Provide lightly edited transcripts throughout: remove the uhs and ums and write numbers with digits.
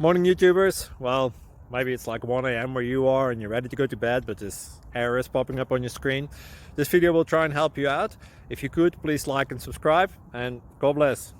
Morning YouTubers. Well, maybe it's like 1 a.m. where you are and you're ready to go to bed, but this error is popping up on your screen. This video will try and help you out. If you could, please like and subscribe, and God bless.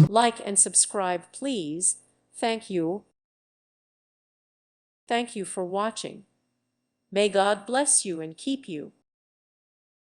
Like and subscribe, please. Thank you. Thank you for watching. May God bless you and keep you.